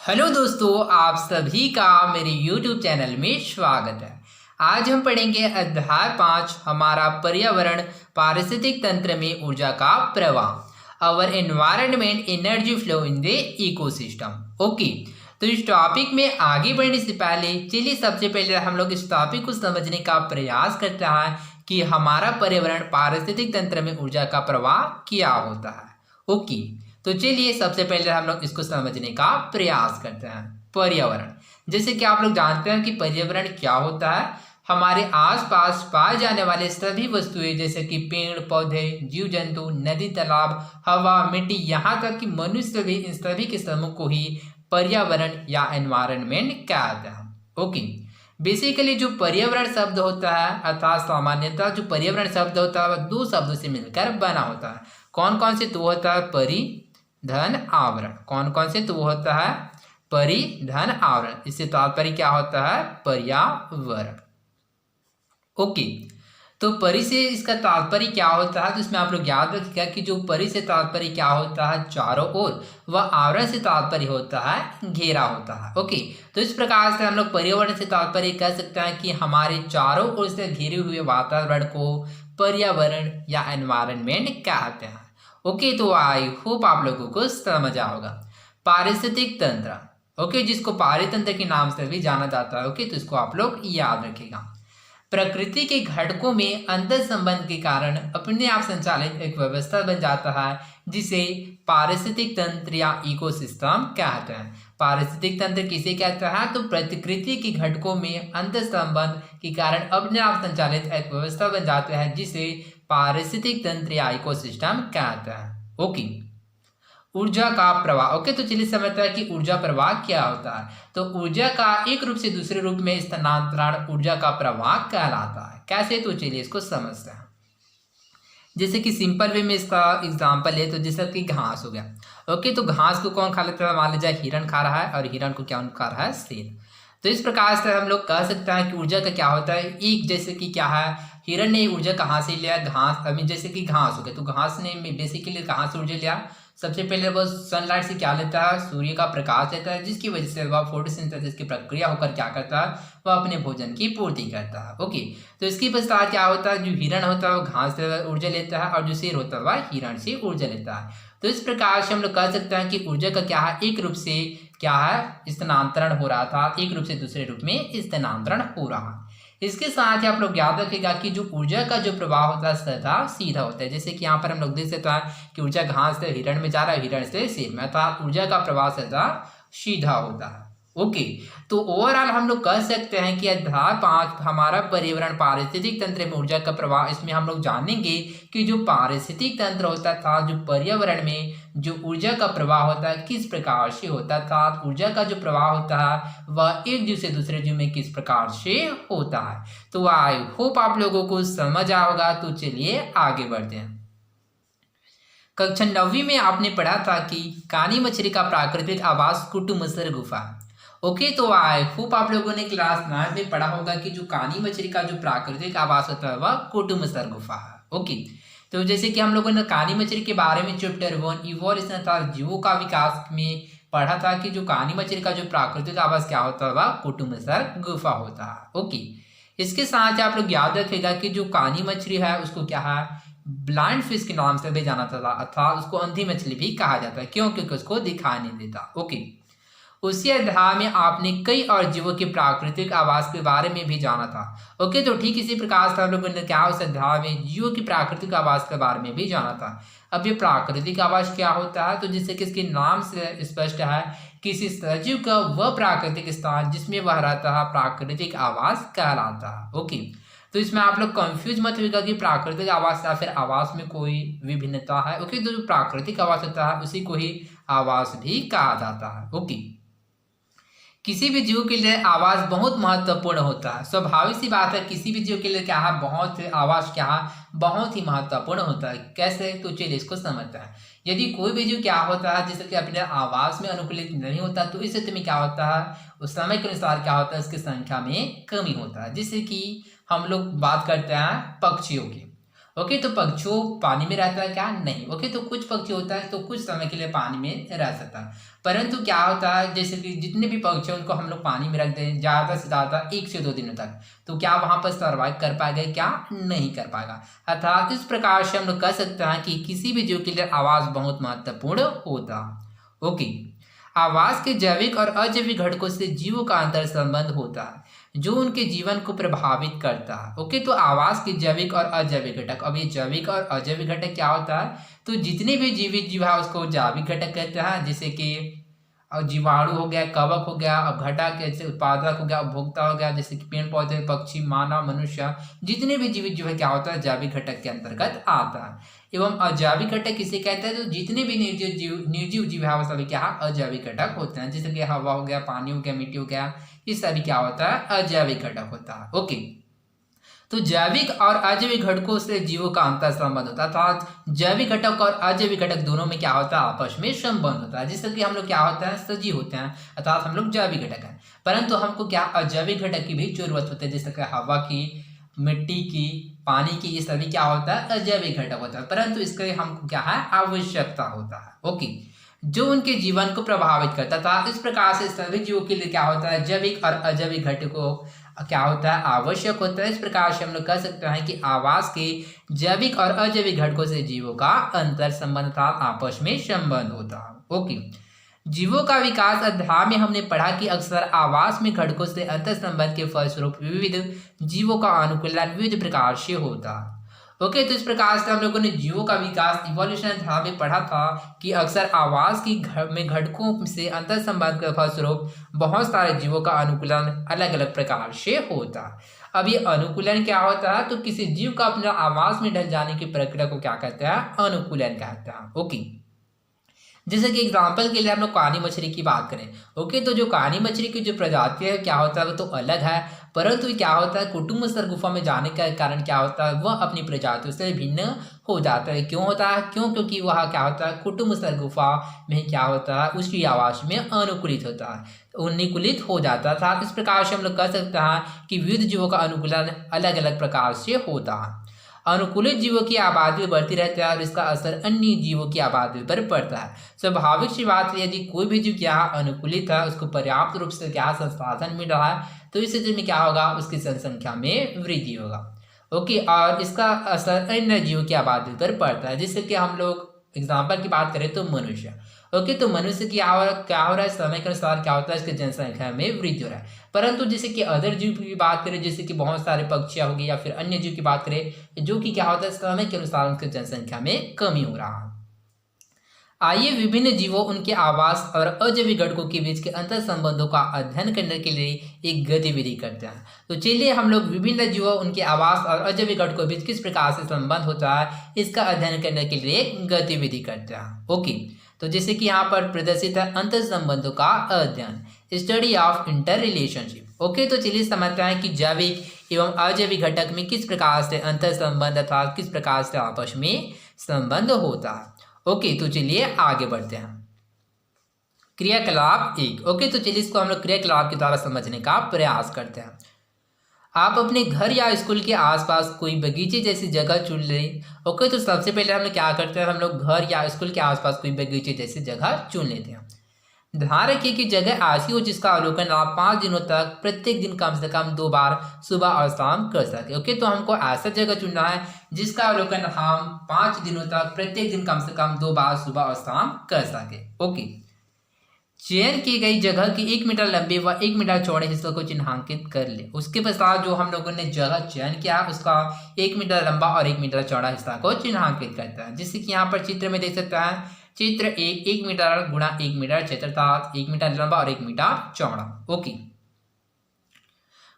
Hello दोस्तों, आप सभी का मेरे YouTube चैनल में स्वागत है। आज हम पढ़ेंगे अध्याय 5 हमारा पर्यावरण पारिस्थितिक तंत्र में ऊर्जा का प्रवाह, our environment energy flow in the ecosystem. Okay, तो इस टॉपिक में आगे बढ़ने से पहले चलिए सबसे पहले हम लोग इस टॉपिक को समझने का प्रयास करते हैं कि हमारा पर्यावरण पारिस्थितिक तंत्र में ऊर्जा का प्रवाह क्या होता है। ओके, तो चलिए सबसे पहले हम लोग इसको समझने का प्रयास करते हैं। पर्यावरण, जैसे कि आप लोग जानते हैं कि पर्यावरण क्या होता है। हमारे आसपास पाए जाने वाले सभी वस्तुएं जैसे कि पेड़ पौधे, जीव जंतु, नदी तालाब, हवा, मिट्टी, यहाँ तक कि मनुष्य भी, इन सभी के समूह को ही पर्यावरण या एनवायरनमेंट कहते हैं। ओके, बेसिकली जो पर्यावरण शब्द होता है अर्थात सामान्यतः जो पर्यावरण शब्द होता है वह दो शब्दों से मिलकर बना होता है। कौन कौन से? तो होता है परि धन आवरण। कौन कौन से? तो वो होता है परि धन आवरण। इससे तात्पर्य क्या होता है? पर्यावरण। ओके, तो परि से इसका तात्पर्य क्या होता है? तो इसमें आप लोग याद रखिएगा कि जो परि से तात्पर्य क्या होता है चारों ओर, वह आवरण से तात्पर्य होता है घेरा होता है। ओके, तो इस प्रकार से हम लोग पर्यावरण से तात्पर्य कह सकते हैं कि हमारे चारों ओर से घिरे हुए वातावरण को पर्यावरण या एनवायरनमेंट कहते हैं। ओके, तो आई होप आप लोगों को समझ आया होगा। पारिस्थितिक तंत्र, ओके, जिसको पारितंत्र के नाम से भी जाना जाता है। ओके, तो इसको आप लोग याद रखिएगा। प्रकृति के घटकों में अंतर संबंध के कारण अपने आप संचालित एक व्यवस्था बन जाता है जिसे पारिस्थितिक तंत्र या इकोसिस्टम कहते हैं। पारिस्थितिक तंत्र किसे कहते हैं? तो प्रकृति के घटकों में अंतर संबंध के कारण अपने आप संचालित एक व्यवस्था बन जाते हैं जिसे पारिस्थितिक तंत्र या इकोसिस्टम कहते हैं। ओके, ऊर्जा का प्रवाह। ओके, तो चलिए समझते हैं कि ऊर्जा प्रवाह क्या होता है। तो ऊर्जा का एक रूप से दूसरे रूप में स्थानांतरण ऊर्जा का प्रवाह कहलाता है। कैसे? तो चलिए इसको समझते हैं। जैसे कि सिंपल वे में इसका एग्जांपल है, तो जैसे कि घास हो गया। ओके, तो घास को कौन खा लेता है? मान लीजिए हिरण खा रहा है, और हिरण को क्या खा रहा है? शेर। तो इस प्रकार से हम लोग कह सकते हैं कि ऊर्जा का क्या होता है। एक जैसे कि क्या है, हिरण ने ऊर्जा कहाँ से लिया? घास। अभी जैसे कि घास हो गया, तो घास ने बेसिकली कहाँ से ऊर्जा लिया? सबसे पहले वह सनलाइट से क्या लेता है? सूर्य का प्रकाश लेता है, जिसकी वजह से वह फोटोसिंथेसिस की प्रक्रिया होकर क्या करता है? वह अपने भोजन की पूर्ति करता है। ओके, तो इसके पश्चात क्या होता है? जो हिरण होता है वो घास से ऊर्जा लेता है, और जो शेर होता है वह हिरण से ऊर्जा लेता है। तो इस प्रकार से हम लोग कह सकते हैं कि ऊर्जा का क्या है, एक रूप से क्या है, स्थानांतरण हो रहा था, एक रूप से दूसरे रूप में स्थानांतरण हो रहा है। इसके साथ ही आप लोग याद रखिएगा कि जो ऊर्जा का जो प्रवाह होता है सदा सीधा होता है। जैसे कि यहाँ पर हम लोग देख सकते हैं कि ऊर्जा घास से हिरण में जा रहा है, हिरण से शेर में, अर्थात ऊर्जा का प्रवाह सदा सीधा होता है। ओके, तो ओवरऑल हम लोग कह सकते हैं कि अध्याय 5 हमारा पर्यावरण पारिस्थितिक तंत्र में ऊर्जा का प्रवाह, इसमें हम लोग जानेंगे कि जो पारिस्थितिक तंत्र होता था, जो पर्यावरण में जो ऊर्जा का प्रवाह होता है किस प्रकार से होता था, ऊर्जा का जो प्रवाह होता है वह एक जीव से दूसरे जीव में किस प्रकार से होता है। तो आई होप आप लोगों को समझ आओगा। तो चलिए आगे बढ़ते हैं। कक्षा 9वीं में आपने पढ़ा था कि कानी मछली का प्राकृतिक आवास कुटुमसर गुफा। ओके, तो आई होप आप लोगों ने क्लास 9 में पढ़ा होगा कि जो कानी मछली का जो प्राकृतिक आवास होता है वह कुटुमसर गुफा है। ओके, तो जैसे कि हम लोगों ने कानी मछली के बारे में चैप्टर 1 इवोल्यूशन अर्थात जीवों का विकास में पढ़ा था कि जो कानी मछली का जो प्राकृतिक आवास क्या होता है वह कुटुमसर गुफा होता है। ओके, इसके साथ आप लोग याद रखेगा कि जो कानी मछली है उसको क्या है, ब्लाइंड फिश के नाम से भी जाना जाता था, अर्थात उसको अंधी मछली भी कहा जाता है। क्यों? क्योंकि उसको दिखाई नहीं देता। ओके, उसी अध्याय में आपने कई और जीवों के प्राकृतिक आवास के बारे में भी जाना था। ओके, तो ठीक इसी प्रकार से हम लोगों ने क्या उस अध्याय में जीवों की प्राकृतिक आवास के बारे में भी जाना था। अब ये प्राकृतिक आवास क्या होता है? तो जिससे किसके नाम से स्पष्ट है, किसी सजीव का वह प्राकृतिक स्थान जिसमें वह रहता है प्राकृतिक आवास कहलाता है। ओके, तो इसमें आप लोग कंफ्यूज मत होगा कि प्राकृतिक आवास या फिर आवास में कोई विभिन्नता है। ओके, तो जो प्राकृतिक आवास होता है उसी को ही आवास भी कहा जाता है। ओके, किसी भी जीव के लिए आवास बहुत महत्वपूर्ण होता है। स्वाभाविक सी बात है, किसी भी जीव के लिए क्या है, बहुत आवास क्या है, बहुत ही महत्वपूर्ण होता है। कैसे? तो चलिए इसको समझते हैं। यदि कोई भी जीव क्या होता है जैसे कि अपने आवास में अनुकूलित नहीं होता, तो इस स्थिति में क्या होता है, उस समय के अनुसार क्या होता है, उसकी संख्या में कमी होता है। जिससे कि हम लोग बात करते हैं पक्षियों की। ओके, तो पक्षियों पानी में रहता है क्या? नहीं। ओके, तो कुछ पक्षी होता है तो कुछ समय के लिए पानी में रह सकता है, परंतु क्या होता है जैसे कि जितने भी पक्षी हैं उनको हम लोग पानी में रख दें ज़्यादा से ज़्यादा 1 से 2 दिनों तक, तो क्या वहाँ पर सर्वाइव कर पाएगा? क्या नहीं कर पाएगा। अर्थात इस प्रकार से हम लोग कह सकते हैं कि किसी भी जीव के लिए आवाज़ बहुत महत्वपूर्ण होता है। ओके, आवाज़ के जैविक और अजैविक घटकों से जीवों का अंतर संबंध होता है जो उनके जीवन को प्रभावित करता है। ओके, तो आवाज़ के जैविक और अजैविक घटक, अब ये जैविक और अजैविक घटक क्या होता है? तो जितने भी जीवित जीव है उसको जैविक घटक कहते हैं, जैसे कि जीवाणु हो गया, कवक हो गया, अब घटक जैसे उत्पादक हो गया, उपभोक्ता हो गया, जैसे कि पेड़ पौधे, पक्षी, मानव, मनुष्य, जितने भी जीवित जीव है क्या होता है? जैविक घटक के अंतर्गत आता है। एवं अजैविक घटक किसे कहते हैं? तो जितने भी निर्जीव जीव है वो सभी क्या अजैविक घटक होते हैं, जैसे कि हवा हो गया, पानी हो गया, मिट्टी हो गया, ये सभी क्या होता है? अजैविक घटक होता है। ओके, तो जैविक और अजैविक घटकों से जीवों का अंतर संबंध होता है, अर्थात जैविक घटक और अजैविक घटक दोनों में क्या होता है? आपस में संबंध होता है, जिससे कि हम लोग क्या होते हैं? सजीव होते हैं, अर्थात हम लोग जैविक घटक हैं, परंतु हमको क्या अजैविक घटक की भी जरूरत होती है, जैसे कि हवा की, मिट्टी की, पानी की, ये सभी क्या होता है? अजैविक घटक होता है, परंतु इसके हमको क्या है? आवश्यकता होता है। ओके, जो उनके जीवन को प्रभावित करता था। इस प्रकार से सभी जीवों के लिए क्या होता है? जैविक और अजैविक घटकों क्या होता है? आवश्यक होता है। इस प्रकार से हम लोग कह सकते हैं कि आवास के जैविक और अजैविक घटकों से जीवों का अंतर संबंध था, आपस में संबंध होता है। ओके, जीवों का विकास अध्याय में हमने पढ़ा कि अक्सर आवास में घटकों से अंतर संबंध के फलस्वरूप विविध जीवों का अनुकूलन विविध प्रकार से होता है। ओके, तो इस प्रकार से हम लोगों ने जीवों का विकास इवोल्यूशन अध्याय में पढ़ा था कि अक्सर आवास की में घटकों से अंतर संबंध के फलस्वरूप बहुत सारे जीवों का अनुकूलन अलग अलग प्रकार से होता है। अब ये अनुकूलन क्या होता है? तो किसी जीव का अपना आवास में ढल जाने की प्रक्रिया को क्या कहते हैं? अनुकूलन कहते हैं। ओके, जैसे कि एग्जाम्पल के लिए हम लोग कहानी मछली की बात करें। ओके, तो जो कहानी मछली की जो प्रजाति है क्या होता है? वो तो अलग है, परंतु क्या होता है? कुटुम्ब स्तर गुफा में जाने का कारण क्या होता है? वह अपनी प्रजातियों से भिन्न हो जाता है। क्यों होता है? क्योंकि वह क्या होता है? कुटुम्ब स्तर गुफा में क्या होता है? उसकी आवास में अनुकूलित होता है, अनुकूलित हो जाता था। इस प्रकार से हम लोग कह सकते हैं कि विविध जीवों का अनुकूलन अलग अलग प्रकार से होता है। अनुकूलित जीवों की आबादी बढ़ती रहती है और इसका असर अन्य जीवों की आबादी पर पड़ता है। स्वाभाविक सी बात है, यदि कोई भी जीव क्या अनुकूलित है, उसको पर्याप्त रूप से क्या संसाधन मिल रहा है, तो इस स्थिति में क्या होगा? उसकी जनसंख्या में वृद्धि होगा। ओके, और इसका असर अन्य जीवों की आबादी पर पड़ता है, जिससे कि हम लोग एग्जाम्पल की बात करें तो मनुष्य। ओके, तो मनुष्य की क्या हो रहा है? समय के अनुसार क्या होता है? इसकी जनसंख्या में वृद्धि हो रहा है, परंतु जैसे कि अदर जीव की बात करें, जैसे कि बहुत सारे पक्षियां हो गई या फिर अन्य जीव की बात करें, जो कि क्या होता है? समय के अनुसार उनकी जनसंख्या में कमी हो रहा है। आइए विभिन्न जीवों, उनके आवास और अजैविक घटकों के बीच के अंतर संबंधों का अध्ययन करने के लिए एक गतिविधि करते हैं। तो चलिए हम लोग विभिन्न जीवों, उनके आवास और अजैविक घटकों के बीच किस प्रकार से संबंध होता है, इसका अध्ययन करने के लिए एक गतिविधि करते हैं। ओके, तो जैसे कि यहाँ पर प्रदर्शित है अंतर संबंधों का अध्ययन, study of inter relationship. Okay, तो चलिए समझते हैं कि जैविक एवं अजैविक घटक में किस प्रकार से अंतर संबंध अर्थात किस प्रकार से आपस में संबंध होता है। ओके, तो चलिए आगे बढ़ते हैं। क्रियाकलाप 1। ओके, तो चलिए इसको हम लोग क्रियाकलाप के द्वारा समझने का प्रयास करते हैं। आप अपने घर या स्कूल के आसपास कोई बगीचे जैसी जगह चुन लें। ओके, तो सबसे पहले हम लोग क्या करते हैं? हम लोग घर या स्कूल के आसपास कोई बगीचे जैसी जगह चुन लेते हैं। ध्यान रखिए कि जगह ऐसी हो जिसका अवलोकन आप 5 दिनों तक प्रत्येक दिन कम से कम 2 बार सुबह और शाम कर सके। ओके, तो हमको ऐसा जगह चुनना है जिसका अवलोकन हम 5 दिनों तक प्रत्येक दिन कम से कम 2 बार सुबह और शाम कर सके। ओके, चयन की गई जगह की 1 मीटर लंबे व 1 मीटर चौड़े हिस्सों को चिन्हांकित कर ले। उसके पश्चात जो हम लोगों ने जगह चयन किया उसका 1 मीटर लंबा और 1 मीटर चौड़ा हिस्सा को चिन्हांकित करता है, जिससे कि यहाँ पर चित्र में देख सकते हैं। चित्र 1 मीटर गुणा 1 मीटर क्षेत्र अर्थात 1 मीटर लंबा और 1 मीटर चौड़ा। ओके,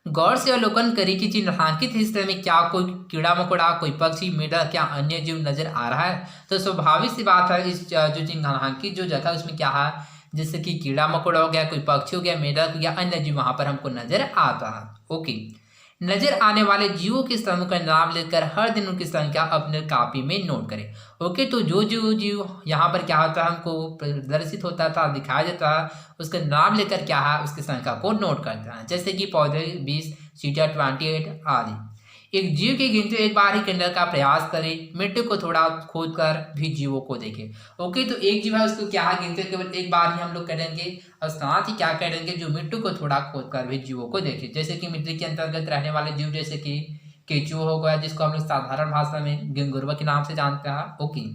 गौर से अवलोकन करें कि चिन्हांकित हिस्से में क्या कोई कीड़ा मकोड़ा, कोई पक्षी, मेढक क्या अन्य जीव नजर आ रहा है। तो स्वाभाविक सी बात है, इस जो चिन्हांकित जो जगह उसमें क्या है, जैसे कि कीड़ा मकोड़ा हो गया, कोई पक्षी हो गया, मेढक हो गया, अन्य जीव वहां पर हमको नजर आता है। ओके, नजर आने वाले जीवों के समूह का नाम लेकर हर दिन उनकी संख्या अपने कॉपी में नोट करें। ओके, तो जो जीव यहाँ पर क्या होता है हमको प्रदर्शित होता था, दिखाया जाता है, उसका नाम लेकर क्या है उसकी संख्या को नोट करते हैं, जैसे कि पौधे 20, चींटियां 28 आदि। एक जीव की गिनती एक बार ही करने का प्रयास करे, मिट्टी को थोड़ा खोद कर भी जीवों को देखे। ओके, तो एक जीव है उसको क्या गिनते केवल एक बार ही हम लोग करेंगे, और साथ ही क्या करेंगे, जो मिट्टी को थोड़ा खोद कर भी जीवों को देखे। जैसे कि मिट्टी के अंतर्गत रहने वाले जीव जैसे कि केचुआ हो गया, जिसको हम लोग साधारण भाषा में गेंगुरबा के नाम से जानते हैं। ओके,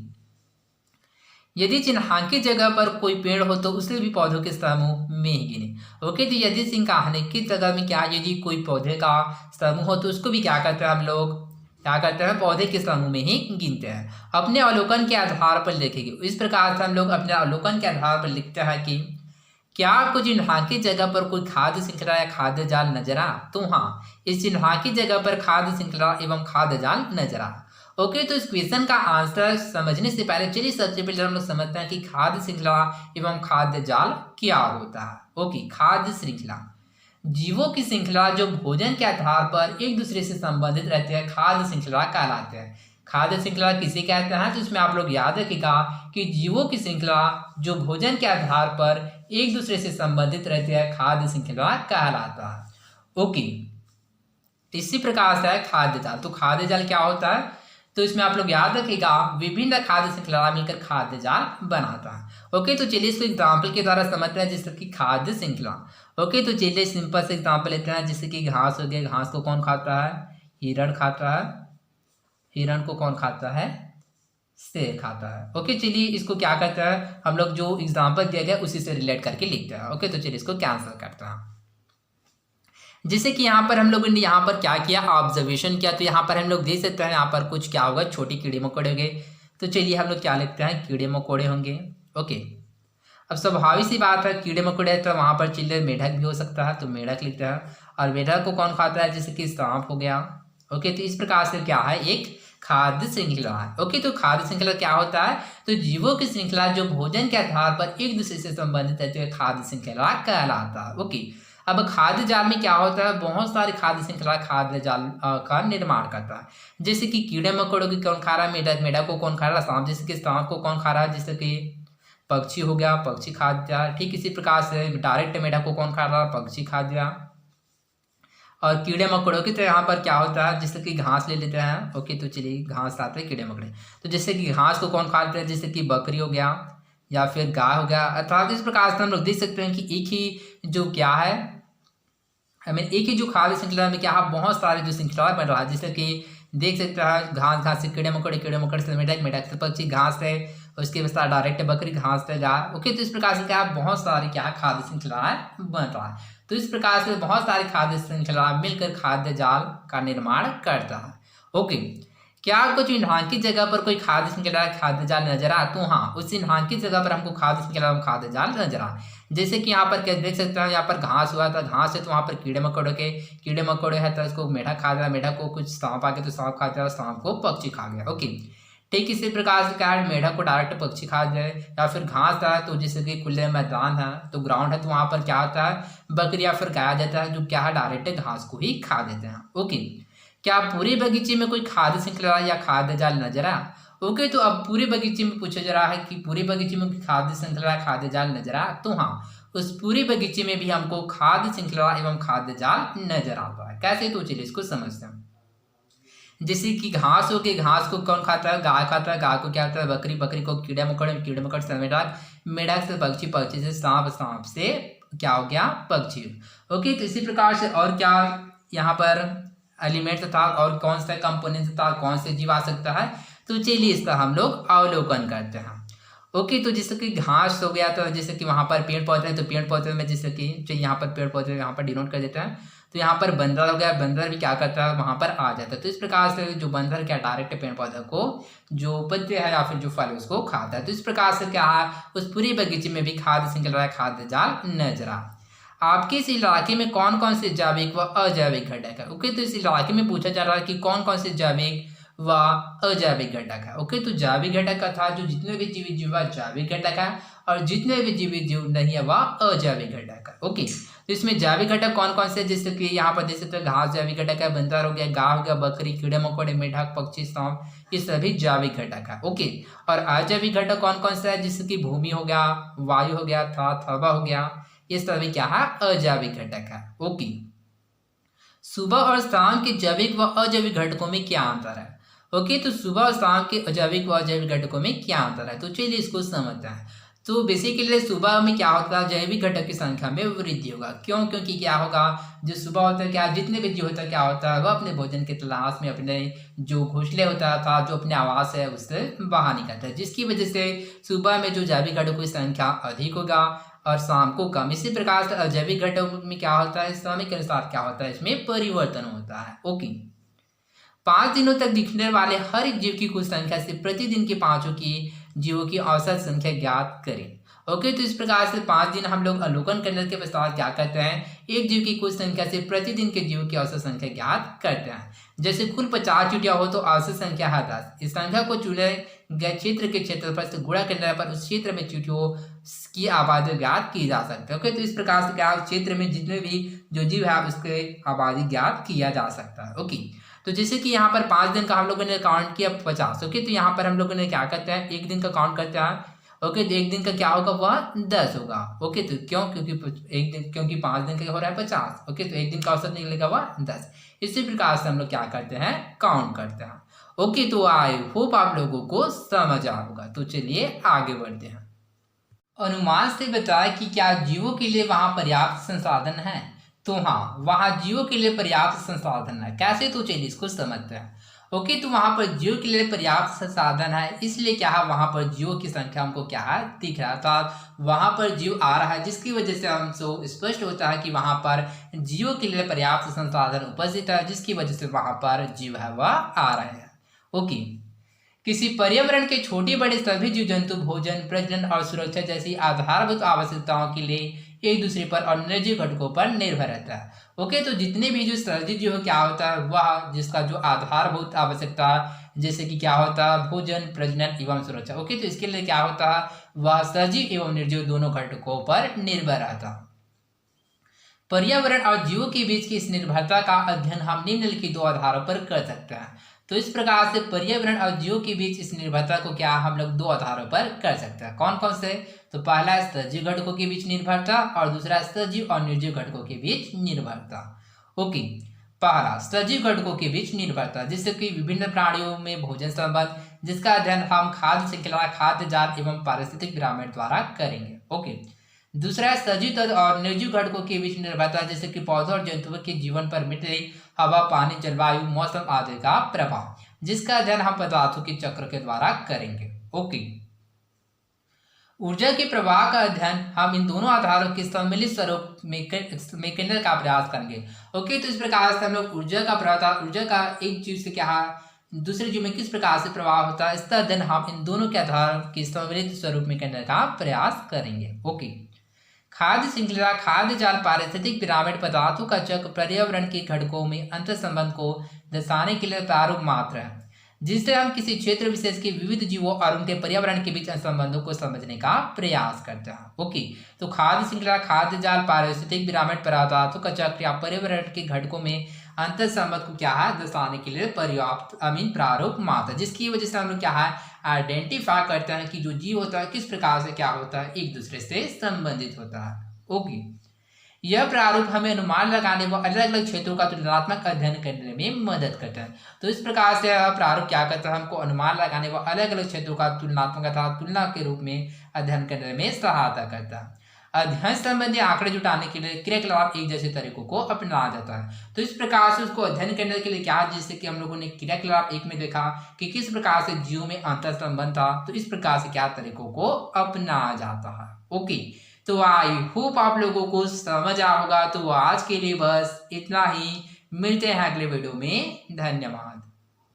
यदि चिन्हांकित जगह पर कोई पेड़ हो तो उसे भी पौधों के समूह में ही गिने। ओके, तो यदि चिन्हांकित जगह में क्या, यदि कोई पौधे का समूह हो तो उसको भी क्या करते हैं, हम लोग क्या करते हैं, पौधे के समूह में ही गिनते हैं। अपने अवलोकन के आधार पर लिखेंगे। इस प्रकार से हम लोग अपने अवलोकन के आधार पर लिखते हैं कि क्या आपको चिन्हांकित जगह पर कोई खाद्य श्रृंखला या खाद्य जाल नजर आ, तो हाँ, इस चिन्हांकित जगह पर खाद्य श्रृंखला एवं खाद्य जाल नजर आ। ओके, तो इस क्वेश्चन का आंसर समझने से पहले चलिए सबसे पहले हम लोग समझते हैं कि खाद्य श्रृंखला एवं खाद्य जाल क्या होता है। ओके, खाद्य श्रृंखला जीवों की श्रृंखला जो भोजन के आधार पर एक दूसरे से संबंधित रहते हैं, खाद्य श्रृंखला कहलाते हैं। खाद्य श्रृंखला किसे कहते हैं, तो इसमें आप लोग याद रखिएगा कि जीवों की श्रृंखला जो भोजन के आधार पर एक दूसरे से संबंधित रहते हैं, खाद्य श्रृंखला कहलाता है। ओके, इसी प्रकार से है खाद्य जाल। तो खाद्य जाल क्या होता है, तो इसमें आप लोग याद रखिएगा विभिन्न खाद्य श्रृंखला मिलकर खाद्य जाल बनाता है। ओके, तो चलिए इसको एग्जाम्पल के द्वारा समझते हैं, जैसे कि खाद्य श्रृंखला। ओके, तो चलिए सिंपल से एग्जाम्पल लेते हैं, जैसे कि घास हो गया, घास को कौन खाता है, हिरण खाता है, हिरण को कौन खाता है, शेर खाता है। ओके, चलिए इसको क्या करते हैं, हम लोग जो एग्जाम्पल दिया गया उसी से रिलेट करके लिखते हैं। ओके, तो चलिए इसको कैंसिल करते हैं। जैसे कि यहाँ पर हम लोगों ने यहाँ पर क्या किया, ऑब्जर्वेशन किया, तो यहाँ पर हम लोग देख सकते हैं यहाँ पर कुछ क्या होगा, छोटे कीड़े मकोड़े होंगे। तो चलिए हम लोग क्या लिखते हैं, कीड़े मकोड़े होंगे। ओके, अब स्वाभाविक सी बात है, कीड़े मकोड़े है तो वहाँ पर चिल्ले मेढक भी हो सकता है, तो मेढक लिखते हैं। और मेढक को कौन खाता है, जैसे कि सांप हो गया। ओके, तो इस प्रकार से क्या है, एक खाद्य श्रृंखला है। ओके, तो खाद्य श्रृंखला क्या होता है, तो जीवों की श्रृंखला जो भोजन के आधार पर एक दूसरे से संबंधित है, तो खाद्य श्रृंखला कहलाता है। ओके, अब खाद्य जाल में क्या होता है, बहुत सारे खाद्य श्रृंखला खाद्य जाल का निर्माण करता है। जैसे कि कीड़े मकोड़ों की कौन खा रहा है, मेढक, मेढक को कौन खा रहा है, सांप, जैसे कि सांप को कौन खा रहा है, जैसे कि पक्षी हो गया, पक्षी खा दिया। ठीक इसी प्रकार से डायरेक्ट मेढक को कौन खा रहा है, पक्षी खा दिया। और कीड़े मकोड़ों की तो यहाँ पर क्या होता है, जैसे कि घास ले लेते हैं। ओके, तो चलिए घास आते हैं, कीड़े मकोड़े, तो जैसे कि घास को कौन खाते हैं, जैसे कि बकरी हो गया या फिर गाय हो गया। अर्थात इस प्रकार से हम लोग देख सकते हैं कि एक ही जो क्या है, एक ही जो खाद्य श्रृंखला में क्या है, बहुत सारे जो श्रृंखला बन रहा है। जैसे कि देख सकते हैं घास, घास से कीड़े मकोड़े, कीड़े मकोड़े से मेढक, मेढक से पक्षी, घास है उसके बाद डायरेक्ट बकरी, घास से गाय। ओके, तो इस प्रकार से क्या बहुत सारी क्या खाद्य श्रृंखलाएं बन रहा है। तो इस प्रकार से बहुत सारी खाद्य श्रृंखला मिलकर खाद्य जाल का निर्माण करता है। ओके, क्या आपको चिन्हांकित जगह पर कोई खाद्य श्रृंखला खाद्य जाल नजर आ, तो हाँ, उस चिन्हांकित जगह पर हमको खाद्य श्रृंखला खाद्य जाल नजर आ। जैसे कि यहाँ पर क्या देख सकते हैं, यहाँ पर घास हुआ था, घास है तो वहाँ पर कीड़े मकोड़े है, तो इसको मेढक खा गया, मेढक को कुछ सांप आ गया तो सांप खा गया, सांप को पक्षी खा गया। ओके, ठीक इसी प्रकार से क्या है, मेढक को डायरेक्ट पक्षी खा जाए, या फिर घास है तो जैसे कि खुले मैदान है, तो ग्राउंड है, तो वहाँ पर क्या होता है, बकरी या फिर गाय जाता है, जो क्या है डायरेक्ट घास को ही खा देते हैं। ओके, क्या पूरे बगीचे में कोई खाद्य श्रृंखला या खाद्य जाल नजर आ। ओके, तो अब पूरे बगीचे में पूछा जा रहा है कि पूरे बगीचे में खाद्य श्रृंखला खाद्य जाल नजर आ, तो हाँ, उस पूरे बगीचे में भी हमको खाद्य श्रृंखला एवं खाद्य जाल नजर आता है। कैसे, तो चलिए इसको समझते हैं। जैसे कि घास हो गई, घास को कौन खाता है, गाय खाता है, गाय को क्या खाता है, बकरी, बकरी को कीड़े मकोड़े से मेढक, मेढक से पक्षी, पक्षी से सांप, सांप से क्या हो गया, पक्षी। ओके, तो इसी प्रकार से और क्या यहाँ पर एलिमेंट था और कौन सा कंपोनेंट था, कौन से जीव आ सकता है, तो चलिए इसका हम लोग अवलोकन करते हैं। ओके, तो जैसे कि घास हो गया, तो जैसे कि वहाँ पर पेड़ पौधे हैं, तो पेड़ पौधे में जैसे कि चलिए यहाँ पर पेड़ पौधे यहाँ पर डिनोट कर देते हैं, तो यहाँ पर बंदर हो गया, बंदर भी क्या करता है, वहाँ पर आ जाता है। तो इस प्रकार से जो बंदर क्या डायरेक्ट पेड़ पौधे को जो पत्ते है या फिर जो फल उसको खाता है। तो इस प्रकार से क्या है, उस पूरी बगीचे में भी खाद्य श्रृंखला खाद्य जाल नजर आ। आपके इस इलाके में कौन कौन से जैविक व अजैविक घटक है। ओके, तो इस इलाके में पूछा जा रहा है कि कौन कौन से जैविक व अजैविक घटक है। ओके, तो जैविक घटक का था जो जितने भी जीवित जीव जैविक घटक है, और जितने भी जीवित जीव नहीं है वह अजैविक घटक है। ओके, तो इसमें जैविक घटक कौन कौन से, जैसे कि यहाँ पर देख सकते हैं घास जैविक घटक है, बंदर हो गया, गाय हो गया, बकरी, कीड़े मकोड़े, मेढक, पक्षी, सांप, ये सभी जैविक घटक है। ओके, और अजैविक घटक कौन कौन सा है, जैसे कि भूमि हो गया, वायु हो गया, हवा हो गया, ये सभी क्या है, अजैविक घटक है। ओके, सुबह और शाम के जैविक व अजैविक घटकों में क्या अंतर है? ओके, तो सुबह और शाम के अजैविक व अजैविक घटकों में क्या अंतर है, तो चलिए इसको समझते हैं। तो बेसिकली सुबह में क्या होता है, जैविक घटक की संख्या में वृद्धि होगा। क्यों? क्योंकि क्या होगा, जो सुबह होता है, क्या जितने भी जीव होता है, क्या होता है, वह अपने भोजन की तलाश में अपने जो घोंसले होता था, जो अपने आवास है, उससे बाहर निकलता है, जिसकी वजह से सुबह में जो जैविक घटकों की संख्या अधिक होगा और शाम को कम। इसी प्रकार से अजैविक घटकों में क्या होता है, समय के अनुसार क्या होता है, इसमें परिवर्तन होता है। ओके, 5 दिनों तक दिखने वाले हर एक जीव की कुल संख्या से प्रतिदिन के पांचों की जीवों की औसत संख्या ज्ञात करें। ओके, तो इस प्रकार से 5 दिन हम लोग अवलोकन करने के पश्चात क्या करते हैं, एक जीव की कुल संख्या से प्रतिदिन के जीवों की औसत संख्या ज्ञात करते हैं। जैसे कुल 50 चींटियां हो तो औसत संख्या है 10। इस संख्या को चुने गए क्षेत्र के क्षेत्रफल से गुणा करने पर उस क्षेत्र में चींटियों की आबादी ज्ञात की जा सकती है। ओके, तो इस प्रकार से क्या क्षेत्र में जितने भी जो जीव है उसके आबादी ज्ञात किया जा सकता है। ओके, तो जैसे कि यहाँ पर 5 दिन का हम लोगों ने काउंट किया 50। ओके, तो यहाँ पर हम लोगों ने क्या करते हैं, एक दिन का काउंट करते हैं। ओके, तो एक दिन का क्या होगा, वह 10 होगा। ओके, तो क्यों, क्योंकि एक दिन, क्योंकि 5 दिन का हो रहा है 50। ओके, तो एक दिन का औसत निकलेगा वह 10। इसी प्रकार से हम लोग क्या करते हैं, काउंट करते हैं। ओके, तो आई होप आप लोगों को समझ आ होगा। तो चलिए आगे बढ़ते हैं। अनुमान से बताया कि क्या जीवों के लिए वहां पर्याप्त संसाधन है? तो हाँ, वहां जीवों के लिए पर्याप्त संसाधन है। कैसे, तो चलिए इसको समझते हैं। ओके, तो वहां पर जीवों के लिए पर्याप्त संसाधन है, इसलिए क्या है, वहां पर जीवों की संख्या हमको क्या है, दिख रहा है, अर्थात वहां पर जीव आ रहा है, जिसकी वजह से हमसे स्पष्ट होता है कि वहां पर जीवों के लिए पर्याप्त संसाधन उपस्थित है, जिसकी वजह से वहां पर जीव है वह आ रहे हैं। ओके, किसी पर्यावरण के छोटे बड़े सभी जीव जंतु भोजन, प्रजनन और सुरक्षा जैसी आधारभूत आवश्यकताओं के लिए एक दूसरे पर और निर्जीव घटकों पर निर्भर रहता है। ओके, तो जितने भी जो सर्दी जीव क्या होता है, वह जिसका जो आधारभूत आवश्यकता जैसे कि क्या होता है, भोजन, प्रजनन एवं सुरक्षा। ओके, तो इसके लिए क्या होता है, वह सजीव एवं निर्जीव दोनों घटकों पर निर्भर रहता है। पर्यावरण और जीवों के बीच की इस निर्भरता का अध्ययन हम निम्नलिखित 2 आधारों पर कर सकते हैं। तो इस प्रकार से पर्यावरण और जीवों के बीच इस निर्भरता को क्या हम लोग 2 आधारों पर कर सकते हैं। कौन कौन से? तो पहला सजीव घटकों के बीच निर्भरता और दूसरा सजीव और निर्जीव घटकों के बीच निर्भरता। ओके, पहला सजीव घटकों के बीच निर्भरता, जिससे कि विभिन्न प्राणियों में भोजन संबंध, जिसका अध्ययन हम खाद्य श्रृंखला, खाद्य जाल एवं पारिस्थितिक पिरामिड द्वारा करेंगे। ओके, दूसरा है सजीव तत्व और निर्जीव घटकों के बीच निर्भरता, जैसे कि पौधों और जंतुओं के जीवन पर मिट्टी, हवा, पानी, जलवायु, मौसम आदि का प्रभाव, जिसका अध्ययन हम पदार्थों के चक्र के द्वारा करेंगे। ओके, ऊर्जा के प्रवाह का अध्ययन हम इन दोनों आधारों के सम्मिलित स्वरूप में करने का प्रयास करेंगे। ओके, तो इस प्रकार से हम लोग ऊर्जा का प्रवाह, ऊर्जा का एक जीव से क्या दूसरे जीव में किस प्रकार से प्रभाव होता है, इसका अध्ययन हम इन दोनों के आधार के सम्मिलित स्वरूप में करने का प्रयास करेंगे। ओके, खाद्य श्रृंखला, खाद्य जाल, पारिस्थितिक पिरामिड, पदार्थों का चक्र पर्यावरण के घटकों में अंतर संबंध को दर्शाने के लिए प्रारूप मात्र है, जिससे हम किसी क्षेत्र विशेष के विविध जीवों और उनके पर्यावरण के बीच संबंधों को समझने का प्रयास करते हैं। ओके, तो खाद्य श्रृंखला, खाद्य जाल, पारिस्थितिक पिरामिड, पदार्थों का चक्र या पर्यावरण के घटकों में अंतर संबंध को क्या है, दर्शाने के लिए पर्याप्त प्रारूप मात्र, जिसकी वजह से हम लोग क्या है, आइडेंटिफाई करते हैं कि जो जीव होता है किस प्रकार से क्या होता है, एक दूसरे से संबंधित होता है। ओके, यह प्रारूप हमें अनुमान लगाने व अलग अलग क्षेत्रों का तुलनात्मक अध्ययन करने में मदद करता है। तो इस प्रकार से यह प्रारूप क्या करता है, हमको अनुमान लगाने व अलग अलग क्षेत्रों का तुलनात्मक अर्थात तुलना के रूप में अध्ययन करने में सहायता करता है। अध्ययन संबंधी आंकड़े जुटाने के लिए क्रियाकलाप एक जैसे तरीकों को अपनाया जाता है। तो इस प्रकार से उसको अध्ययन करने के लिए क्या, जैसे कि हम लोगों ने क्रियाकलाप 1 में देखा कि किस प्रकार से जीवों में अंतर संबंध था, तो इस प्रकार से क्या तरीकों को अपनाया जाता है। ओके, तो आई होप आप लोगों को समझ आ होगा। तो आज के लिए बस इतना ही, मिलते हैं अगले वीडियो में। धन्यवाद।